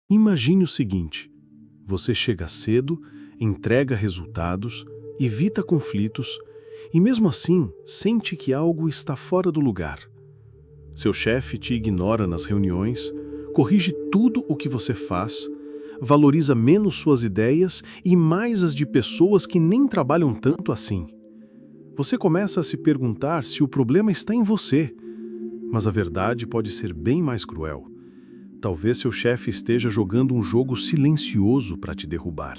Imagine o seguinte: você chega cedo, entrega resultados, evita conflitos e, mesmo assim, sente que algo está fora do lugar. Seu chefe te ignora nas reuniões, corrige tudo o que você faz, valoriza menos suas ideias e mais as de pessoas que nem trabalham tanto assim. Você começa a se perguntar se o problema está em você, mas a verdade pode ser bem mais cruel. Talvez seu chefe esteja jogando um jogo silencioso para te derrubar.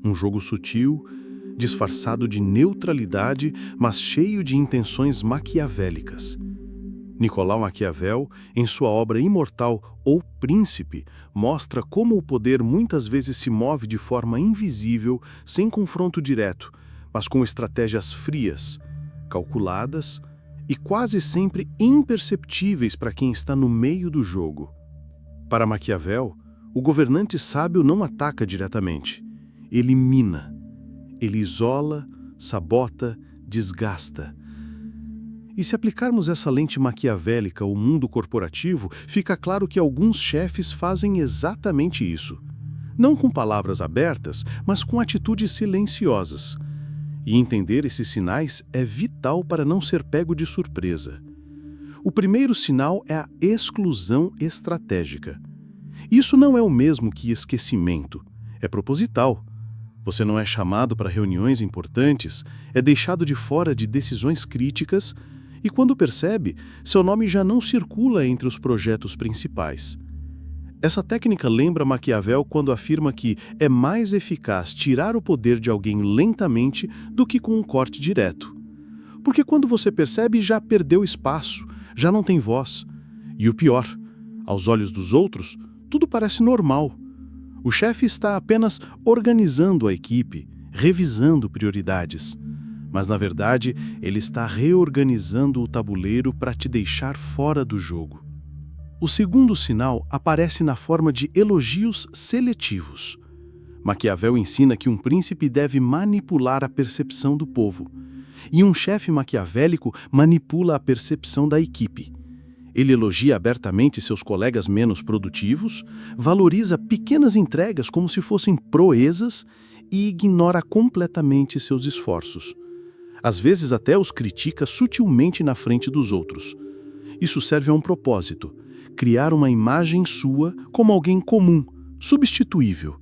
Um jogo sutil, disfarçado de neutralidade, mas cheio de intenções maquiavélicas. Nicolau Maquiavel, em sua obra imortal O Príncipe, mostra como o poder muitas vezes se move de forma invisível, sem confronto direto, mas com estratégias frias, calculadas e quase sempre imperceptíveis para quem está no meio do jogo. Para Maquiavel, o governante sábio não ataca diretamente. Ele mina. Ele isola, sabota, desgasta. E se aplicarmos essa lente maquiavélica ao mundo corporativo, fica claro que alguns chefes fazem exatamente isso. Não com palavras abertas, mas com atitudes silenciosas. E entender esses sinais é vital para não ser pego de surpresa. O primeiro sinal é a exclusão estratégica. Isso não é o mesmo que esquecimento, é proposital. Você não é chamado para reuniões importantes, é deixado de fora de decisões críticas e, quando percebe, seu nome já não circula entre os projetos principais. Essa técnica lembra Maquiavel quando afirma que é mais eficaz tirar o poder de alguém lentamente do que com um corte direto. Porque quando você percebe, já perdeu espaço, já não tem voz. E o pior, aos olhos dos outros, tudo parece normal. O chefe está apenas organizando a equipe, revisando prioridades. Mas, na verdade, ele está reorganizando o tabuleiro para te deixar fora do jogo. O segundo sinal aparece na forma de elogios seletivos. Maquiavel ensina que um príncipe deve manipular a percepção do povo. E um chefe maquiavélico manipula a percepção da equipe. Ele elogia abertamente seus colegas menos produtivos, valoriza pequenas entregas como se fossem proezas e ignora completamente seus esforços. Às vezes até os critica sutilmente na frente dos outros. Isso serve a um propósito: criar uma imagem sua como alguém comum, substituível.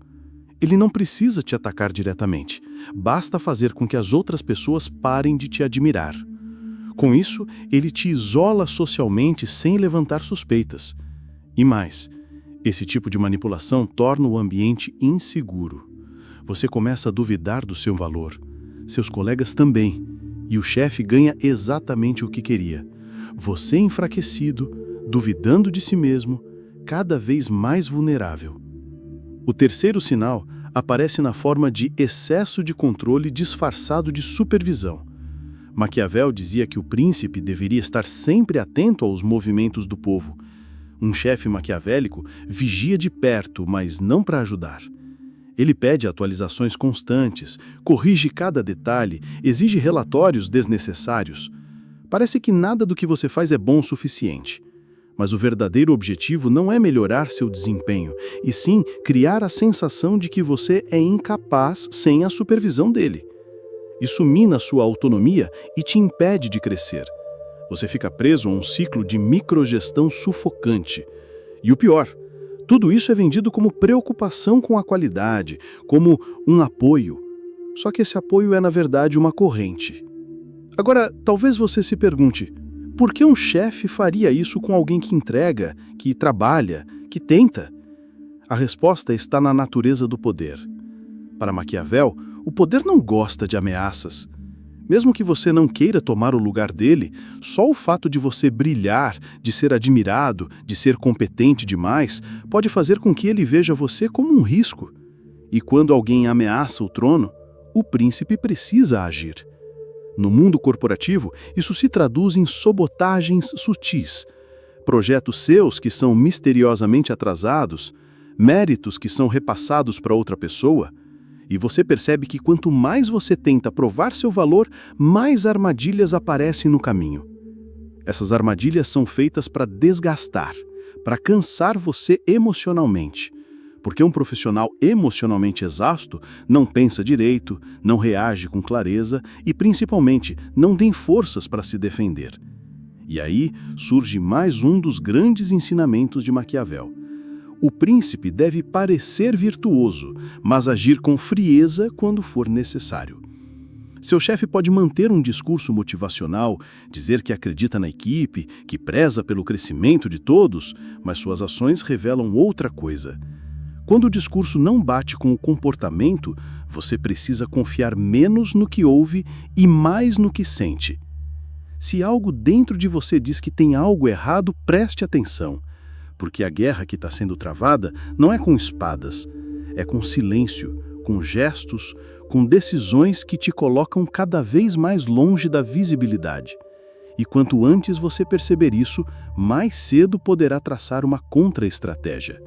Ele não precisa te atacar diretamente, basta fazer com que as outras pessoas parem de te admirar. Com isso, ele te isola socialmente sem levantar suspeitas. E mais, esse tipo de manipulação torna o ambiente inseguro. Você começa a duvidar do seu valor. Seus colegas também. E o chefe ganha exatamente o que queria. Você enfraquecido, duvidando de si mesmo, cada vez mais vulnerável. O terceiro sinal aparece na forma de excesso de controle disfarçado de supervisão. Maquiavel dizia que o príncipe deveria estar sempre atento aos movimentos do povo. Um chefe maquiavélico vigia de perto, mas não para ajudar. Ele pede atualizações constantes, corrige cada detalhe, exige relatórios desnecessários. Parece que nada do que você faz é bom o suficiente. Mas o verdadeiro objetivo não é melhorar seu desempenho, e sim criar a sensação de que você é incapaz sem a supervisão dele. Isso mina sua autonomia e te impede de crescer. Você fica preso a um ciclo de microgestão sufocante. E o pior, tudo isso é vendido como preocupação com a qualidade, como um apoio. Só que esse apoio é, na verdade, uma corrente. Agora, talvez você se pergunte: por que um chefe faria isso com alguém que entrega, que trabalha, que tenta? A resposta está na natureza do poder. Para Maquiavel, o poder não gosta de ameaças. Mesmo que você não queira tomar o lugar dele, só o fato de você brilhar, de ser admirado, de ser competente demais, pode fazer com que ele veja você como um risco. E quando alguém ameaça o trono, o príncipe precisa agir. No mundo corporativo, isso se traduz em sabotagens sutis. Projetos seus que são misteriosamente atrasados, méritos que são repassados para outra pessoa. E você percebe que quanto mais você tenta provar seu valor, mais armadilhas aparecem no caminho. Essas armadilhas são feitas para desgastar, para cansar você emocionalmente. porque um profissional emocionalmente exausto não pensa direito, não reage com clareza e, principalmente, não tem forças para se defender. E aí surge mais um dos grandes ensinamentos de Maquiavel. O príncipe deve parecer virtuoso, mas agir com frieza quando for necessário. Seu chefe pode manter um discurso motivacional, dizer que acredita na equipe, que preza pelo crescimento de todos, mas suas ações revelam outra coisa. Quando o discurso não bate com o comportamento, você precisa confiar menos no que ouve e mais no que sente. Se algo dentro de você diz que tem algo errado, preste atenção, porque a guerra que está sendo travada não é com espadas, é com silêncio, com gestos, com decisões que te colocam cada vez mais longe da visibilidade. E quanto antes você perceber isso, mais cedo poderá traçar uma contra-estratégia.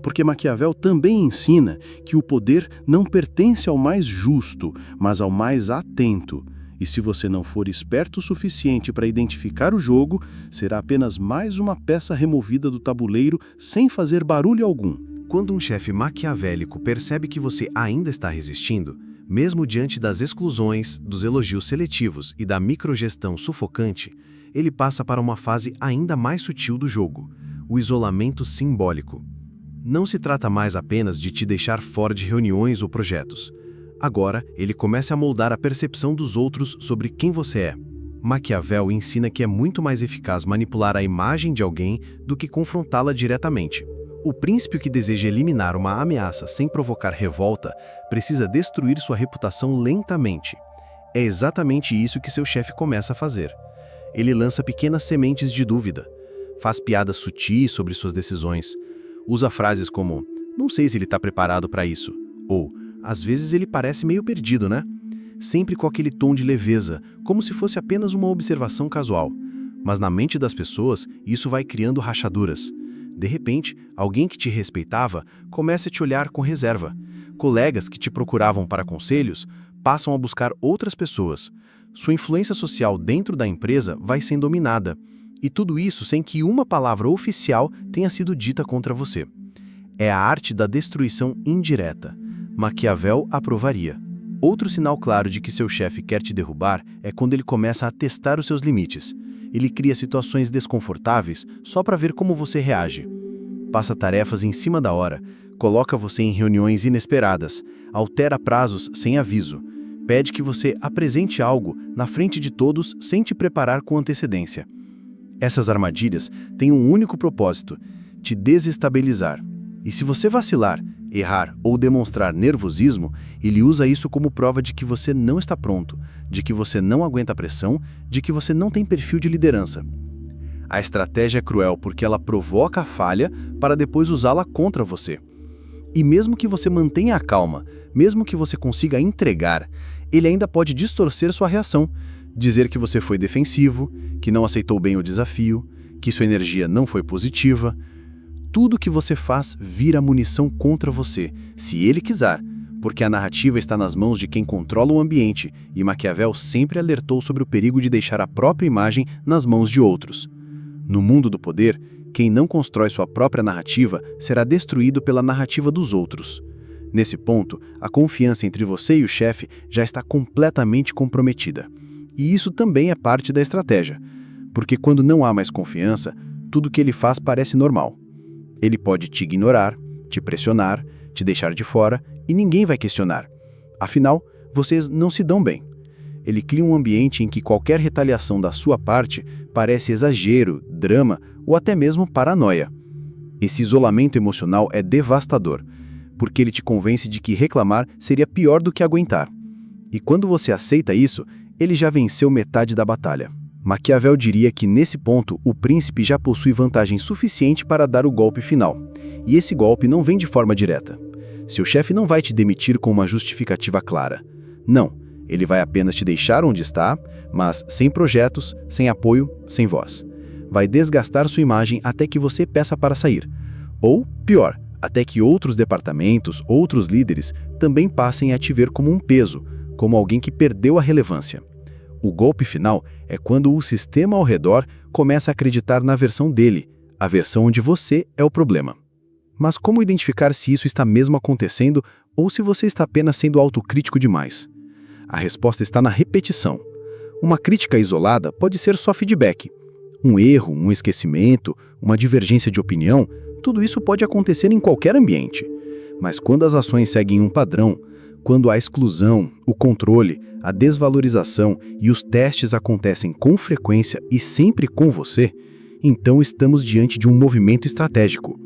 Porque Maquiavel também ensina que o poder não pertence ao mais justo, mas ao mais atento. E se você não for esperto o suficiente para identificar o jogo, será apenas mais uma peça removida do tabuleiro sem fazer barulho algum. Quando um chefe maquiavélico percebe que você ainda está resistindo, mesmo diante das exclusões, dos elogios seletivos e da microgestão sufocante, ele passa para uma fase ainda mais sutil do jogo, o isolamento simbólico. Não se trata mais apenas de te deixar fora de reuniões ou projetos. Agora, ele começa a moldar a percepção dos outros sobre quem você é. Maquiavel ensina que é muito mais eficaz manipular a imagem de alguém do que confrontá-la diretamente. O príncipe que deseja eliminar uma ameaça sem provocar revolta precisa destruir sua reputação lentamente. É exatamente isso que seu chefe começa a fazer. Ele lança pequenas sementes de dúvida, faz piadas sutis sobre suas decisões, usa frases como "não sei se ele está preparado para isso" ou "às vezes ele parece meio perdido, né?", sempre com aquele tom de leveza, como se fosse apenas uma observação casual. Mas na mente das pessoas, isso vai criando rachaduras. De repente, alguém que te respeitava começa a te olhar com reserva. Colegas que te procuravam para conselhos passam a buscar outras pessoas. Sua influência social dentro da empresa vai sendo dominada. E tudo isso sem que uma palavra oficial tenha sido dita contra você. É a arte da destruição indireta. Maquiavel aprovaria. Outro sinal claro de que seu chefe quer te derrubar é quando ele começa a testar os seus limites. Ele cria situações desconfortáveis só para ver como você reage. Passa tarefas em cima da hora, coloca você em reuniões inesperadas, altera prazos sem aviso, pede que você apresente algo na frente de todos sem te preparar com antecedência. Essas armadilhas têm um único propósito: te desestabilizar. E se você vacilar, errar ou demonstrar nervosismo, ele usa isso como prova de que você não está pronto, de que você não aguenta a pressão, de que você não tem perfil de liderança. A estratégia é cruel porque ela provoca a falha para depois usá-la contra você. E mesmo que você mantenha a calma, mesmo que você consiga entregar, ele ainda pode distorcer sua reação, dizer que você foi defensivo, que não aceitou bem o desafio, que sua energia não foi positiva. Tudo que você faz vira munição contra você, se ele quiser, porque a narrativa está nas mãos de quem controla o ambiente, e Maquiavel sempre alertou sobre o perigo de deixar a própria imagem nas mãos de outros. No mundo do poder, quem não constrói sua própria narrativa será destruído pela narrativa dos outros. Nesse ponto, a confiança entre você e o chefe já está completamente comprometida. E isso também é parte da estratégia, porque quando não há mais confiança, tudo que ele faz parece normal. Ele pode te ignorar, te pressionar, te deixar de fora e ninguém vai questionar. Afinal, vocês não se dão bem. Ele cria um ambiente em que qualquer retaliação da sua parte parece exagero, drama ou até mesmo paranoia. Esse isolamento emocional é devastador, porque ele te convence de que reclamar seria pior do que aguentar. E quando você aceita isso, ele já venceu metade da batalha. Maquiavel diria que nesse ponto o príncipe já possui vantagem suficiente para dar o golpe final. E esse golpe não vem de forma direta. Seu chefe não vai te demitir com uma justificativa clara. Não, ele vai apenas te deixar onde está, mas sem projetos, sem apoio, sem voz. Vai desgastar sua imagem até que você peça para sair. Ou, pior, até que outros departamentos, outros líderes, também passem a te ver como um peso, como alguém que perdeu a relevância. O golpe final é quando o sistema ao redor começa a acreditar na versão dele, a versão onde você é o problema. Mas como identificar se isso está mesmo acontecendo ou se você está apenas sendo autocrítico demais? A resposta está na repetição. Uma crítica isolada pode ser só feedback. Um erro, um esquecimento, uma divergência de opinião, tudo isso pode acontecer em qualquer ambiente. Mas quando as ações seguem um padrão, quando a exclusão, o controle, a desvalorização e os testes acontecem com frequência e sempre com você, então estamos diante de um movimento estratégico.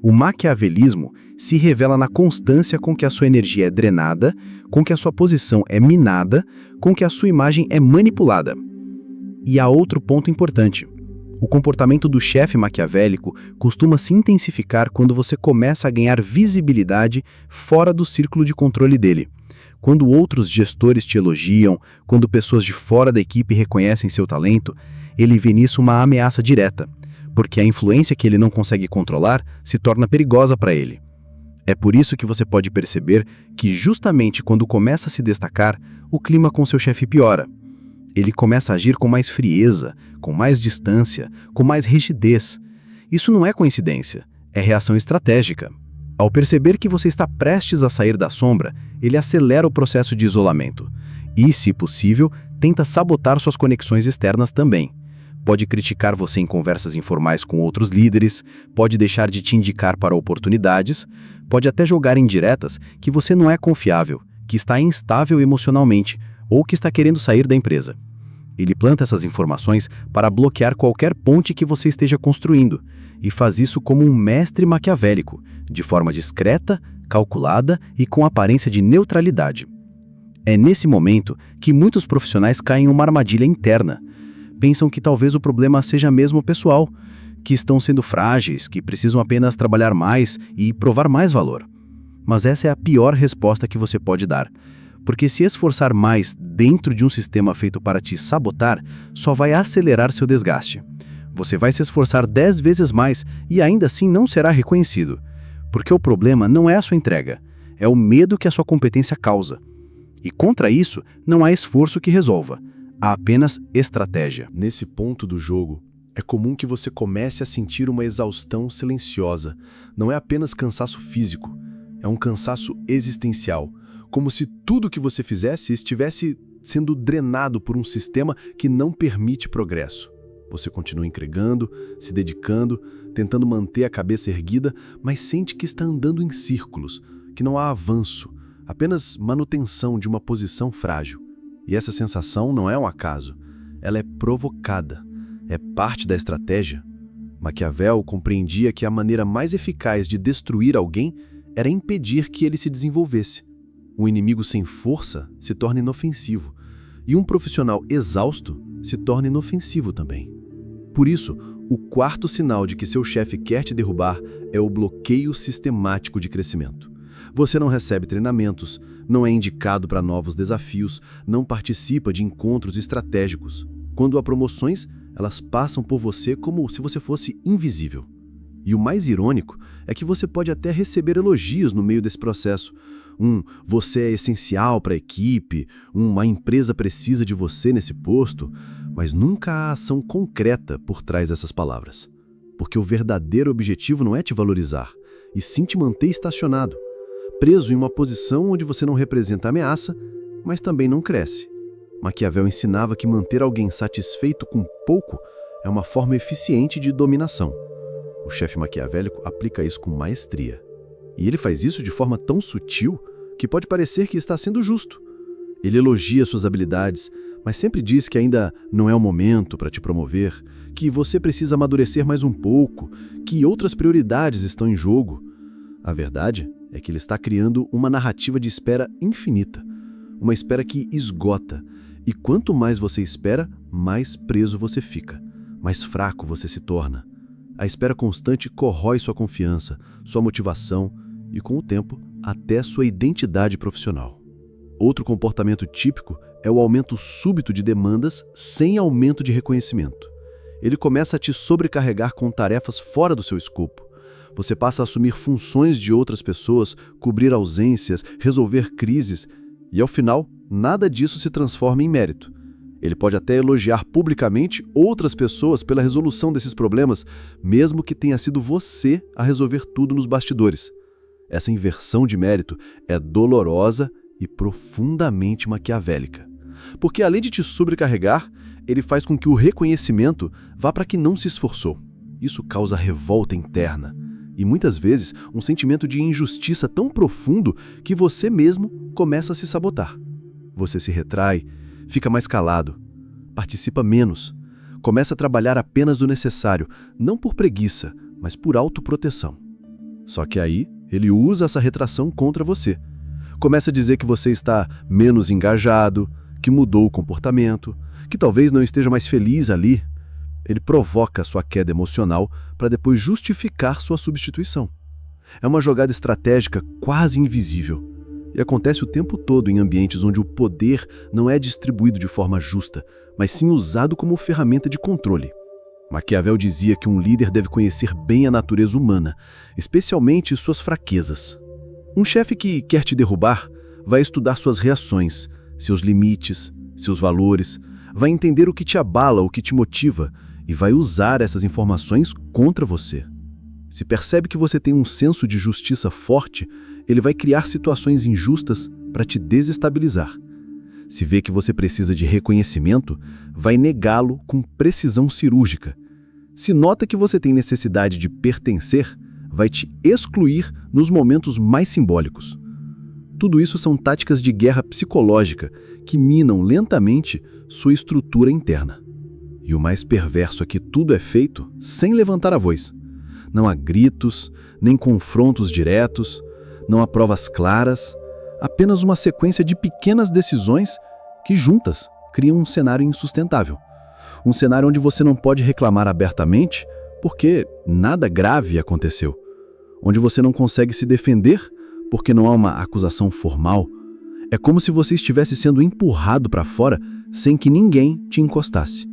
O maquiavelismo se revela na constância com que a sua energia é drenada, com que a sua posição é minada, com que a sua imagem é manipulada. E há outro ponto importante. O comportamento do chefe maquiavélico costuma se intensificar quando você começa a ganhar visibilidade fora do círculo de controle dele. Quando outros gestores te elogiam, quando pessoas de fora da equipe reconhecem seu talento, ele vê nisso uma ameaça direta, porque a influência que ele não consegue controlar se torna perigosa para ele. É por isso que você pode perceber que justamente quando começa a se destacar, o clima com seu chefe piora. Ele começa a agir com mais frieza, com mais distância, com mais rigidez. Isso não é coincidência, é reação estratégica. Ao perceber que você está prestes a sair da sombra, ele acelera o processo de isolamento e, se possível, tenta sabotar suas conexões externas também. Pode criticar você em conversas informais com outros líderes, pode deixar de te indicar para oportunidades, pode até jogar indiretas que você não é confiável, que está instável emocionalmente ou que está querendo sair da empresa. Ele planta essas informações para bloquear qualquer ponte que você esteja construindo e faz isso como um mestre maquiavélico, de forma discreta, calculada e com aparência de neutralidade. É nesse momento que muitos profissionais caem em uma armadilha interna. Pensam que talvez o problema seja mesmo pessoal, que estão sendo frágeis, que precisam apenas trabalhar mais e provar mais valor. Mas essa é a pior resposta que você pode dar, porque se esforçar mais dentro de um sistema feito para te sabotar, só vai acelerar seu desgaste. Você vai se esforçar 10 vezes mais e ainda assim não será reconhecido, porque o problema não é a sua entrega, é o medo que a sua competência causa. E contra isso, não há esforço que resolva. Há apenas estratégia. Nesse ponto do jogo, é comum que você comece a sentir uma exaustão silenciosa. Não é apenas cansaço físico, é um cansaço existencial, como se tudo que você fizesse estivesse sendo drenado por um sistema que não permite progresso. Você continua entregando, se dedicando, tentando manter a cabeça erguida, mas sente que está andando em círculos, que não há avanço, apenas manutenção de uma posição frágil. E essa sensação não é um acaso, ela é provocada, é parte da estratégia. Maquiavel compreendia que a maneira mais eficaz de destruir alguém era impedir que ele se desenvolvesse. Um inimigo sem força se torna inofensivo, e um profissional exausto se torna inofensivo também. Por isso, o quarto sinal de que seu chefe quer te derrubar é o bloqueio sistemático de crescimento. Você não recebe treinamentos, não é indicado para novos desafios, não participa de encontros estratégicos. Quando há promoções, elas passam por você como se você fosse invisível. E o mais irônico é que você pode até receber elogios no meio desse processo. Você é essencial para a equipe, a empresa precisa de você nesse posto, mas nunca há ação concreta por trás dessas palavras. Porque o verdadeiro objetivo não é te valorizar, e sim te manter estacionado, preso em uma posição onde você não representa ameaça, mas também não cresce. Maquiavel ensinava que manter alguém satisfeito com pouco é uma forma eficiente de dominação. O chefe maquiavélico aplica isso com maestria. E ele faz isso de forma tão sutil que pode parecer que está sendo justo. Ele elogia suas habilidades, mas sempre diz que ainda não é o momento para te promover, que você precisa amadurecer mais um pouco, que outras prioridades estão em jogo. A verdade é que ele está criando uma narrativa de espera infinita, uma espera que esgota, e quanto mais você espera, mais preso você fica, mais fraco você se torna. A espera constante corrói sua confiança, sua motivação e, com o tempo, até sua identidade profissional. Outro comportamento típico é o aumento súbito de demandas sem aumento de reconhecimento. Ele começa a te sobrecarregar com tarefas fora do seu escopo. Você passa a assumir funções de outras pessoas, cobrir ausências, resolver crises, e ao final, nada disso se transforma em mérito. Ele pode até elogiar publicamente outras pessoas pela resolução desses problemas, mesmo que tenha sido você a resolver tudo nos bastidores. Essa inversão de mérito é dolorosa e profundamente maquiavélica. Porque além de te sobrecarregar, ele faz com que o reconhecimento vá para quem não se esforçou. Isso causa revolta interna e muitas vezes um sentimento de injustiça tão profundo que você mesmo começa a se sabotar. Você se retrai, fica mais calado, participa menos, começa a trabalhar apenas o necessário, não por preguiça, mas por autoproteção. Só que aí ele usa essa retração contra você. Começa a dizer que você está menos engajado, que mudou o comportamento, que talvez não esteja mais feliz ali. Ele provoca a sua queda emocional para depois justificar sua substituição. É uma jogada estratégica quase invisível e acontece o tempo todo em ambientes onde o poder não é distribuído de forma justa, mas sim usado como ferramenta de controle. Maquiavel dizia que um líder deve conhecer bem a natureza humana, especialmente suas fraquezas. Um chefe que quer te derrubar vai estudar suas reações, seus limites, seus valores, vai entender o que te abala, o que te motiva e vai usar essas informações contra você. Se percebe que você tem um senso de justiça forte, ele vai criar situações injustas para te desestabilizar. Se vê que você precisa de reconhecimento, vai negá-lo com precisão cirúrgica. Se nota que você tem necessidade de pertencer, vai te excluir nos momentos mais simbólicos. Tudo isso são táticas de guerra psicológica que minam lentamente sua estrutura interna. E o mais perverso é que tudo é feito sem levantar a voz. Não há gritos, nem confrontos diretos, não há provas claras, apenas uma sequência de pequenas decisões que juntas criam um cenário insustentável. Um cenário onde você não pode reclamar abertamente porque nada grave aconteceu. Onde você não consegue se defender porque não há uma acusação formal. É como se você estivesse sendo empurrado para fora sem que ninguém te encostasse.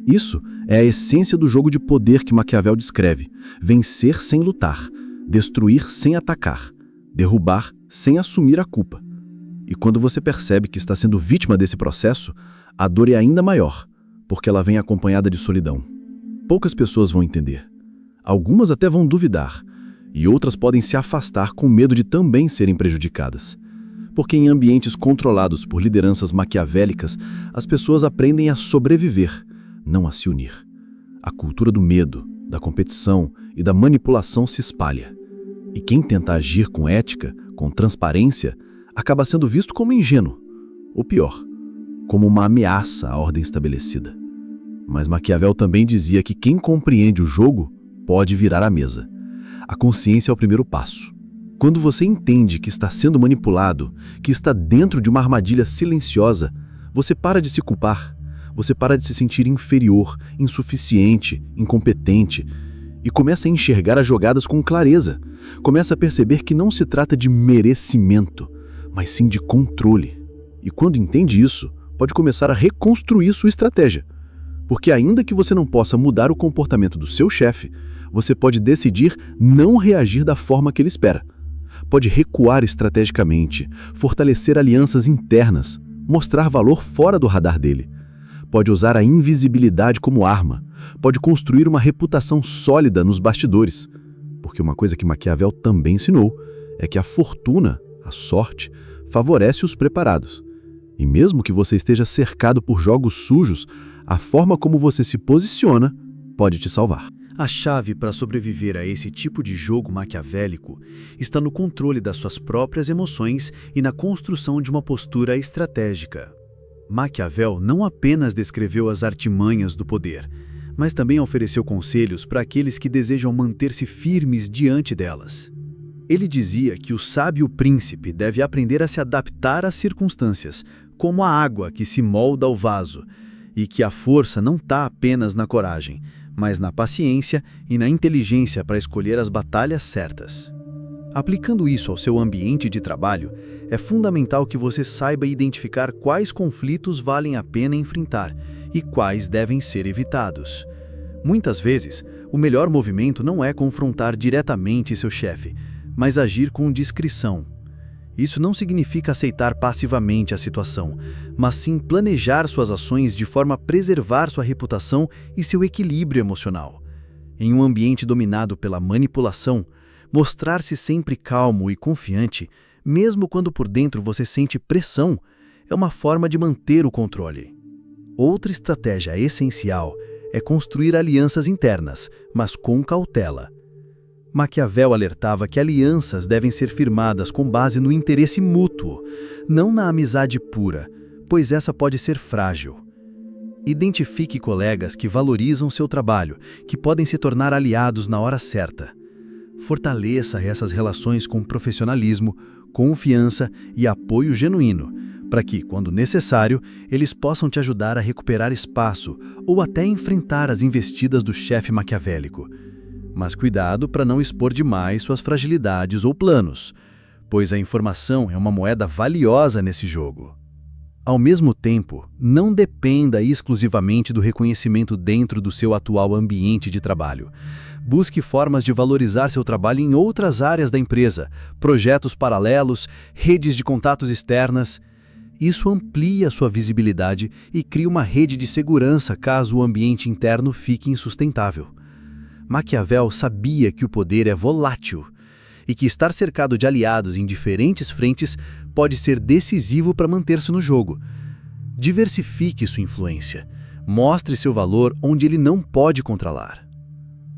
Isso é a essência do jogo de poder que Maquiavel descreve: vencer sem lutar, destruir sem atacar, derrubar sem assumir a culpa. E quando você percebe que está sendo vítima desse processo, a dor é ainda maior, porque ela vem acompanhada de solidão. Poucas pessoas vão entender. Algumas até vão duvidar, e outras podem se afastar com medo de também serem prejudicadas. Porque em ambientes controlados por lideranças maquiavélicas, as pessoas aprendem a sobreviver, não a se unir. A cultura do medo, da competição e da manipulação se espalha. E quem tenta agir com ética, com transparência, acaba sendo visto como ingênuo, ou pior, como uma ameaça à ordem estabelecida. Mas Maquiavel também dizia que quem compreende o jogo pode virar a mesa. A consciência é o primeiro passo. Quando você entende que está sendo manipulado, que está dentro de uma armadilha silenciosa, você para de se culpar, você para de se sentir inferior, insuficiente, incompetente e começa a enxergar as jogadas com clareza. Começa a perceber que não se trata de merecimento, mas sim de controle. E quando entende isso, pode começar a reconstruir sua estratégia. Porque ainda que você não possa mudar o comportamento do seu chefe, você pode decidir não reagir da forma que ele espera. Pode recuar estrategicamente, fortalecer alianças internas, mostrar valor fora do radar dele. Pode usar a invisibilidade como arma, pode construir uma reputação sólida nos bastidores. Porque uma coisa que Maquiavel também ensinou é que a fortuna, a sorte, favorece os preparados. E mesmo que você esteja cercado por jogos sujos, a forma como você se posiciona pode te salvar. A chave para sobreviver a esse tipo de jogo maquiavélico está no controle das suas próprias emoções e na construção de uma postura estratégica. Maquiavel não apenas descreveu as artimanhas do poder, mas também ofereceu conselhos para aqueles que desejam manter-se firmes diante delas. Ele dizia que o sábio príncipe deve aprender a se adaptar às circunstâncias, como a água que se molda ao vaso, e que a força não está apenas na coragem, mas na paciência e na inteligência para escolher as batalhas certas. Aplicando isso ao seu ambiente de trabalho, é fundamental que você saiba identificar quais conflitos valem a pena enfrentar e quais devem ser evitados. Muitas vezes, o melhor movimento não é confrontar diretamente seu chefe, mas agir com discrição. Isso não significa aceitar passivamente a situação, mas sim planejar suas ações de forma a preservar sua reputação e seu equilíbrio emocional. Em um ambiente dominado pela manipulação, mostrar-se sempre calmo e confiante, mesmo quando por dentro você sente pressão, é uma forma de manter o controle. Outra estratégia essencial é construir alianças internas, mas com cautela. Maquiavel alertava que alianças devem ser firmadas com base no interesse mútuo, não na amizade pura, pois essa pode ser frágil. Identifique colegas que valorizam seu trabalho, que podem se tornar aliados na hora certa. Fortaleça essas relações com profissionalismo, confiança e apoio genuíno, para que, quando necessário, eles possam te ajudar a recuperar espaço ou até enfrentar as investidas do chefe maquiavélico. Mas cuidado para não expor demais suas fragilidades ou planos, pois a informação é uma moeda valiosa nesse jogo. Ao mesmo tempo, não dependa exclusivamente do reconhecimento dentro do seu atual ambiente de trabalho. Busque formas de valorizar seu trabalho em outras áreas da empresa, projetos paralelos, redes de contatos externas. Isso amplia sua visibilidade e cria uma rede de segurança caso o ambiente interno fique insustentável. Maquiavel sabia que o poder é volátil e que estar cercado de aliados em diferentes frentes pode ser decisivo para manter-se no jogo. Diversifique sua influência. Mostre seu valor onde ele não pode controlar.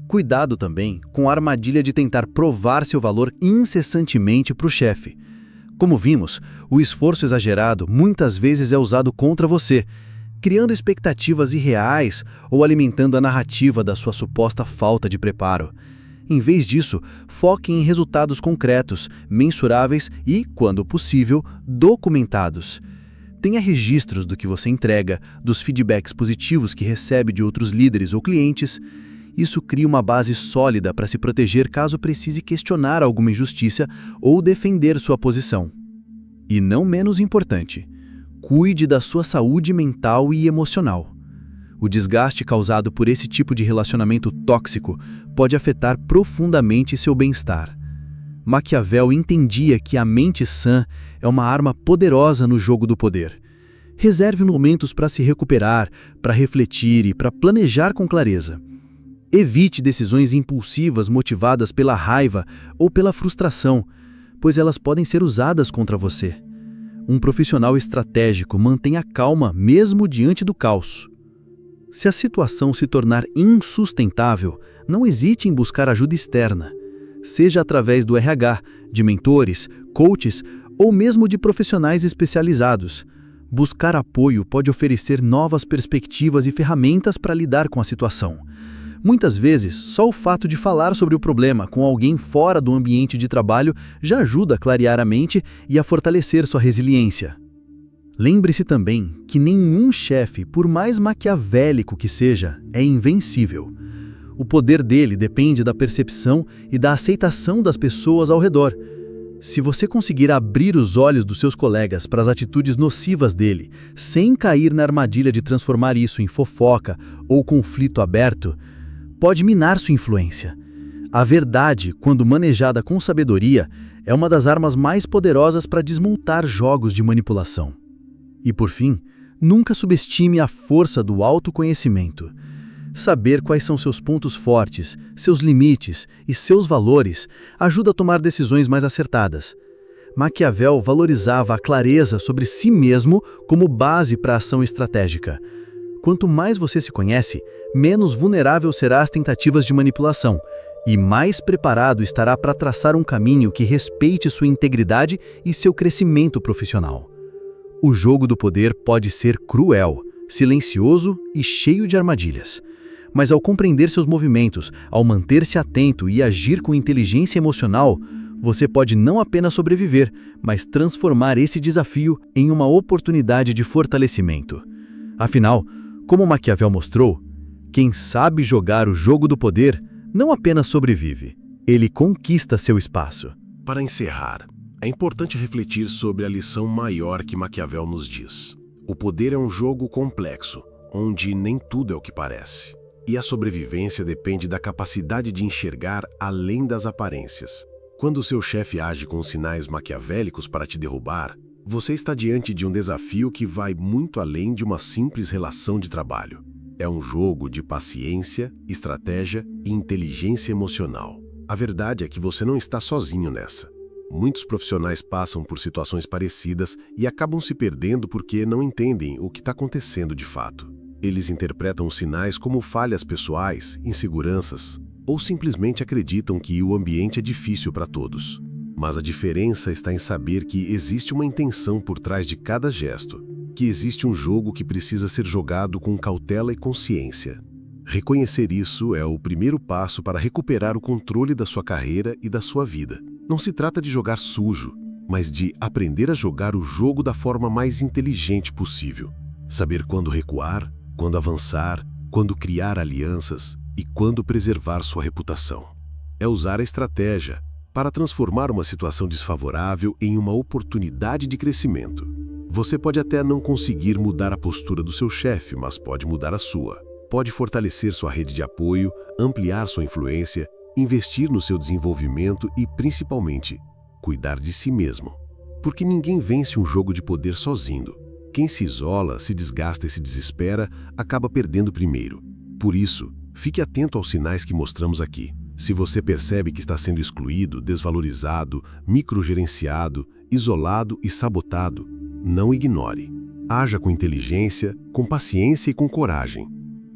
Cuidado também com a armadilha de tentar provar seu valor incessantemente para o chefe. Como vimos, o esforço exagerado muitas vezes é usado contra você, criando expectativas irreais ou alimentando a narrativa da sua suposta falta de preparo. Em vez disso, foque em resultados concretos, mensuráveis e, quando possível, documentados. Tenha registros do que você entrega, dos feedbacks positivos que recebe de outros líderes ou clientes. Isso cria uma base sólida para se proteger caso precise questionar alguma injustiça ou defender sua posição. E não menos importante, cuide da sua saúde mental e emocional. O desgaste causado por esse tipo de relacionamento tóxico pode afetar profundamente seu bem-estar. Maquiavel entendia que a mente sã é uma arma poderosa no jogo do poder. Reserve momentos para se recuperar, para refletir e para planejar com clareza. Evite decisões impulsivas motivadas pela raiva ou pela frustração, pois elas podem ser usadas contra você. Um profissional estratégico mantém a calma mesmo diante do caos. Se a situação se tornar insustentável, não hesite em buscar ajuda externa, seja através do RH, de mentores, coaches ou mesmo de profissionais especializados. Buscar apoio pode oferecer novas perspectivas e ferramentas para lidar com a situação. Muitas vezes, só o fato de falar sobre o problema com alguém fora do ambiente de trabalho já ajuda a clarear a mente e a fortalecer sua resiliência. Lembre-se também que nenhum chefe, por mais maquiavélico que seja, é invencível. O poder dele depende da percepção e da aceitação das pessoas ao redor. Se você conseguir abrir os olhos dos seus colegas para as atitudes nocivas dele, sem cair na armadilha de transformar isso em fofoca ou conflito aberto, pode minar sua influência. A verdade, quando manejada com sabedoria, é uma das armas mais poderosas para desmontar jogos de manipulação. E por fim, nunca subestime a força do autoconhecimento. Saber quais são seus pontos fortes, seus limites e seus valores ajuda a tomar decisões mais acertadas. Maquiavel valorizava a clareza sobre si mesmo como base para a ação estratégica. Quanto mais você se conhece, menos vulnerável será às tentativas de manipulação e mais preparado estará para traçar um caminho que respeite sua integridade e seu crescimento profissional. O jogo do poder pode ser cruel, silencioso e cheio de armadilhas. Mas ao compreender seus movimentos, ao manter-se atento e agir com inteligência emocional, você pode não apenas sobreviver, mas transformar esse desafio em uma oportunidade de fortalecimento. Afinal, como Maquiavel mostrou, quem sabe jogar o jogo do poder não apenas sobrevive, ele conquista seu espaço. Para encerrar, é importante refletir sobre a lição maior que Maquiavel nos diz. O poder é um jogo complexo, onde nem tudo é o que parece. E a sobrevivência depende da capacidade de enxergar além das aparências. Quando o seu chefe age com sinais maquiavélicos para te derrubar, você está diante de um desafio que vai muito além de uma simples relação de trabalho. É um jogo de paciência, estratégia e inteligência emocional. A verdade é que você não está sozinho nessa. Muitos profissionais passam por situações parecidas e acabam se perdendo porque não entendem o que está acontecendo de fato. Eles interpretam os sinais como falhas pessoais, inseguranças, ou simplesmente acreditam que o ambiente é difícil para todos. Mas a diferença está em saber que existe uma intenção por trás de cada gesto, que existe um jogo que precisa ser jogado com cautela e consciência. Reconhecer isso é o primeiro passo para recuperar o controle da sua carreira e da sua vida. Não se trata de jogar sujo, mas de aprender a jogar o jogo da forma mais inteligente possível. Saber quando recuar, quando avançar, quando criar alianças e quando preservar sua reputação. É usar a estratégia para transformar uma situação desfavorável em uma oportunidade de crescimento. Você pode até não conseguir mudar a postura do seu chefe, mas pode mudar a sua. Pode fortalecer sua rede de apoio, ampliar sua influência, investir no seu desenvolvimento e, principalmente, cuidar de si mesmo. Porque ninguém vence um jogo de poder sozinho. Quem se isola, se desgasta e se desespera, acaba perdendo primeiro. Por isso, fique atento aos sinais que mostramos aqui. Se você percebe que está sendo excluído, desvalorizado, microgerenciado, isolado e sabotado, não ignore. Haja com inteligência, com paciência e com coragem.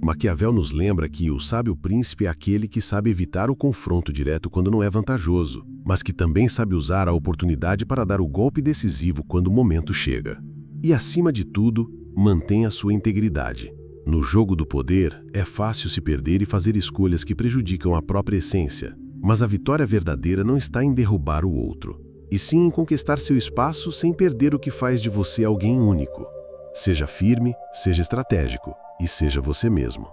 Maquiavel nos lembra que o sábio príncipe é aquele que sabe evitar o confronto direto quando não é vantajoso, mas que também sabe usar a oportunidade para dar o golpe decisivo quando o momento chega. E, acima de tudo, mantenha sua integridade. No jogo do poder, é fácil se perder e fazer escolhas que prejudicam a própria essência. Mas a vitória verdadeira não está em derrubar o outro, e sim em conquistar seu espaço sem perder o que faz de você alguém único. Seja firme, seja estratégico e seja você mesmo.